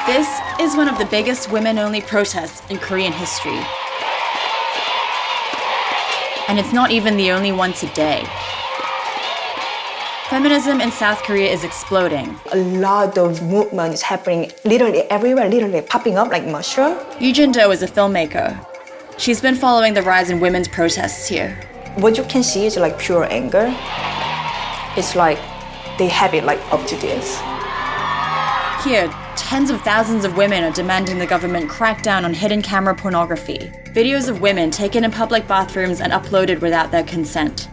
This is one of the biggest women-only protests in Korean history. And it's not even the only one today. Feminism in South Korea is exploding. A lot of movement is happening literally everywhere, literally popping up like mushroom. Yoo Jin-do is a filmmaker. She's been following the rise in women's protests here. What you can see is like pure anger. It's like they have it like up to this. Here, tens of thousands of women are demanding the government crack down on hidden camera pornography, videos of women taken in public bathrooms and uploaded without their consent.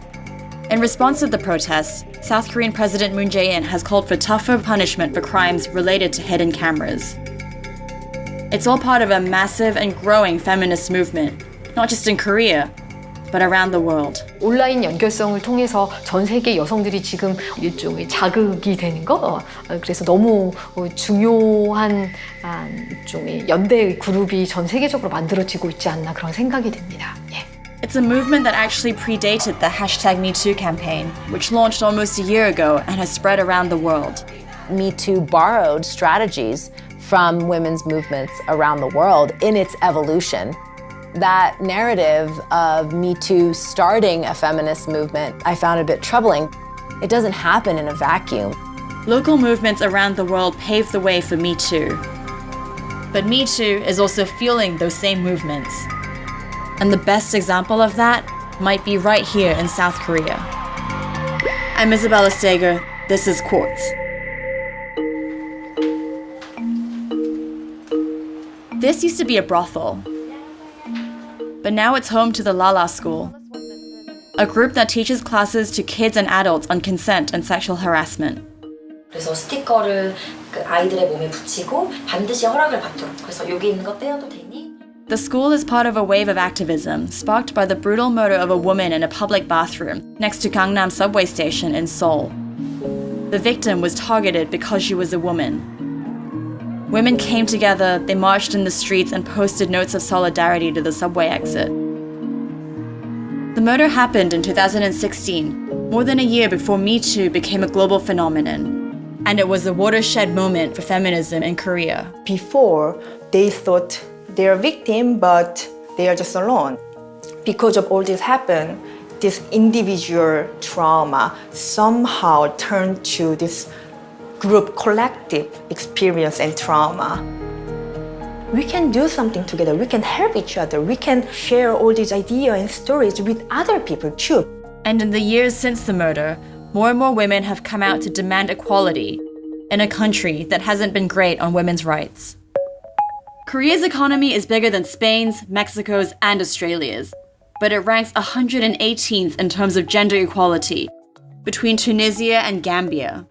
In response to the protests, South Korean President Moon Jae-in has called for tougher punishment for crimes related to hidden cameras. It's all part of a massive and growing feminist movement, not just in Korea, but around the world. 온라인 연결성을 통해서 전 세계 여성들이 지금 일종의 자극이 되는 거, 그래서 너무 중요한 일종의 연대 그룹이 전 세계적으로 만들어지고 있지 않나 그런 생각이 듭니다. 예. It's a movement that actually predated the hashtag #MeToo campaign, which launched almost a year ago and has spread around the world. Me Too borrowed strategies from women's movements around the world in its evolution. That narrative of Me Too starting a feminist movement, I found a bit troubling. It doesn't happen in a vacuum. Local movements around the world paved the way for Me Too. But Me Too is also fueling those same movements. And the best example of that might be right here in South Korea. I'm Isabella Steger. This is Quartz. This used to be a brothel. But now it's home to the Lala School, a group that teaches classes to kids and adults on consent and sexual harassment. 그래서 스티커를 그 아이들의 몸에 붙이고 반드시 허락을 받도록. 그래서 여기 있는 거 떼어도 되니? The school is part of a wave of activism sparked by the brutal murder of a woman in a public bathroom next to Gangnam subway station in Seoul. The victim was targeted because she was a woman. Women came together, they marched in the streets and posted notes of solidarity to the subway exit. The murder happened in 2016, more than a year before Me Too became a global phenomenon. And it was a watershed moment for feminism in Korea. Before, they thought they're a victim, but they are just alone. Because of all this happened, this individual trauma somehow turned to this group collective experience and trauma. We can do something together. We can help each other. We can share all these ideas and stories with other people too. And in the years since the murder, more and more women have come out to demand equality in a country that hasn't been great on women's rights. Korea's economy is bigger than Spain's, Mexico's, and Australia's, but it ranks 118th in terms of gender equality, between Tunisia and Gambia.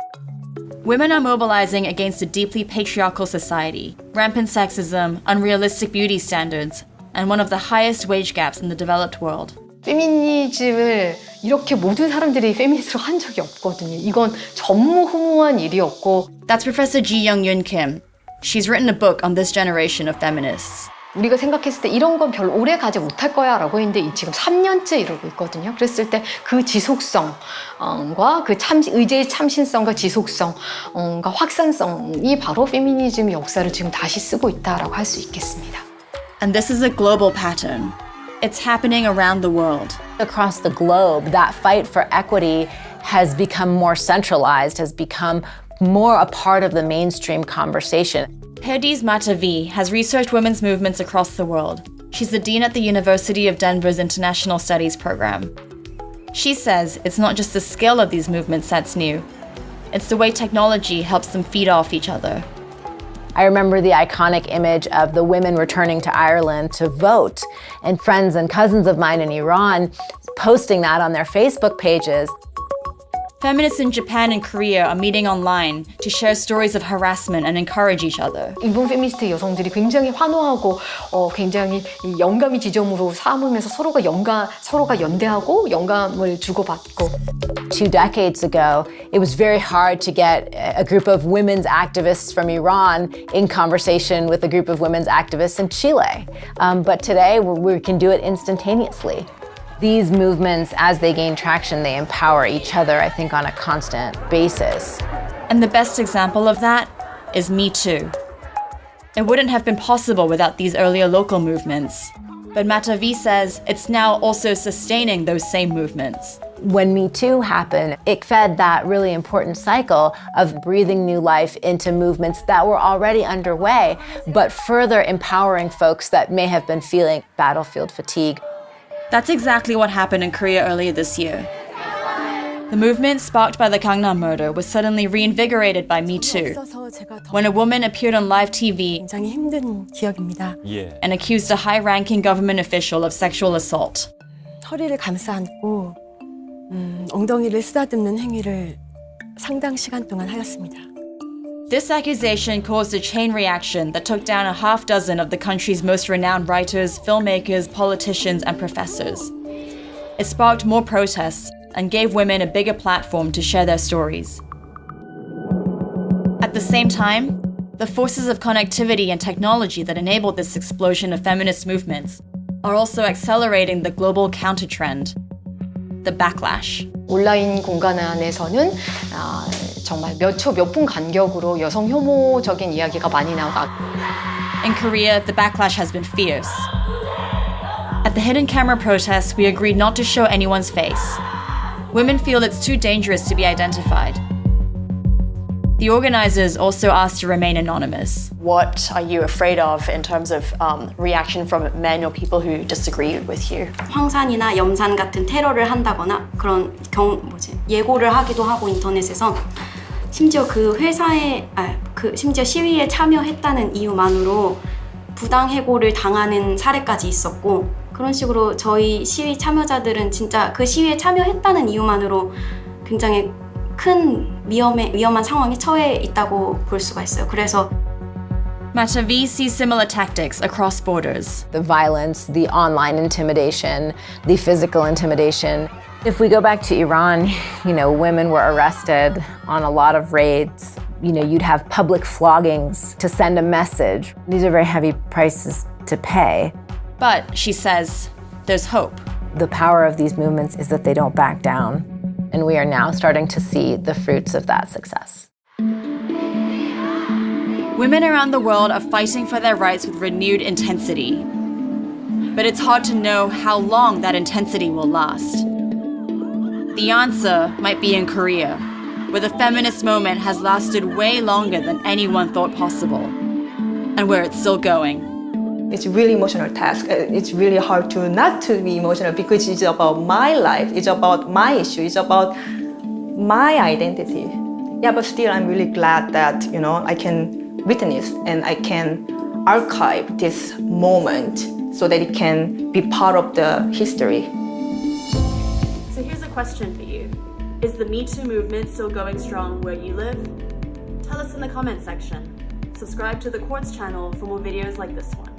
Women are mobilizing against a deeply patriarchal society, rampant sexism, unrealistic beauty standards, and one of the highest wage gaps in the developed world. 페미니즘을 이렇게 모든 사람들이 페미니스트로 한 적이 없거든요. 이건 전무후무한 일이었고. That's Professor Ji Young-yoon Kim. She's written a book on this generation of feminists. 우리가 생각했을 때 이런 건 별로 오래 가지 못할 거야 라고 했는데 지금 3년째 이러고 있거든요. 그랬을 때 그 지속성과 그 의제의 참신성과 지속성과 확산성이 바로 페미니즘 역사를 지금 다시 쓰고 있다라고 할 수 있겠습니다. And this is a global pattern. It's happening around the world. Across the globe, that fight for equity has become more centralized, has become more a part of the mainstream conversation. Perdiz Matavi has researched women's movements across the world. She's the dean at the University of Denver's International Studies program. She says it's not just the scale of these movements that's new. It's the way technology helps them feed off each other. I remember the iconic image of the women returning to Ireland to vote, and friends and cousins of mine in Iran posting that on their Facebook pages. Feminists in Japan and Korea are meeting online to share stories of harassment and encourage each other. 일본 페미니스트 여성들이 굉장히 환호하고 굉장히 영감이 지점으로 삼으면서 서로가 연대하고 영감을 주고받고. 2 decades ago, it was very hard to get a group of women's activists from Iran in conversation with a group of women's activists in Chile. But today, we can do it instantaneously. These movements, as they gain traction, they empower each other, I think, on a constant basis. And the best example of that is Me Too. It wouldn't have been possible without these earlier local movements. But Matavi says it's now also sustaining those same movements. When Me Too happened, it fed that really important cycle of breathing new life into movements that were already underway, but further empowering folks that may have been feeling battlefield fatigue. That's exactly what happened in Korea earlier this year. The movement sparked by the Gangnam murder was suddenly reinvigorated by Me Too, when a woman appeared on live TV 굉장히 힘든 기억입니다. and accused a high-ranking government official of sexual assault. 허리를 감싸 안고 엉덩이를 쓰다듬는 행위를 상당 시간 동안 하였습니다. This accusation caused a chain reaction that took down a half dozen of the country's most renowned writers, filmmakers, politicians, and professors. It sparked more protests and gave women a bigger platform to share their stories. At the same time, the forces of connectivity and technology that enabled this explosion of feminist movements are also accelerating the global counter-trend, the backlash. 온라인 공간 안에서는 정말 몇 초, 몇 분 간격으로 여성 혐오적인 이야기가 많이 나오고 In Korea, the backlash has been fierce. At the hidden camera protests, we agreed not to show anyone's face. Women feel it's too dangerous to be identified. The organizers also asked to remain anonymous. What are you afraid of in terms of reaction from men or people who disagree with you? 황산이나 염산 같은 테러를 한다거나 그런 예고를 하기도 하고 인터넷에서 심지어 그 회사에 심지어 시위에 참여했다는 이유만으로 부당 해고를 당하는 사례까지 있었고 그런 식으로 저희 시위 참여자들은 진짜 그 시위에 참여했다는 이유만으로 굉장히 큰 위험한 상황에 처해 있다고 볼 수가 있어요. 그래서 Matavi sees similar tactics across borders. The violence, the online intimidation, the physical intimidation. If we go back to Iran, women were arrested on a lot of raids. You'd have public floggings to send a message. These are very heavy prices to pay. But, she says, there's hope. The power of these movements is that they don't back down. And we are now starting to see the fruits of that success. Women around the world are fighting for their rights with renewed intensity. But it's hard to know how long that intensity will last. The answer might be in Korea, where the feminist moment has lasted way longer than anyone thought possible, and where it's still going. It's a really emotional task. It's really hard not to be emotional because it's about my life, it's about my issue, it's about my identity. Yeah, but still I'm really glad that, I can witness and I can archive this moment so that it can be part of the history. So here's a question for you. Is the Me Too movement still going strong where you live? Tell us in the comment section. Subscribe to the Quartz channel for more videos like this one.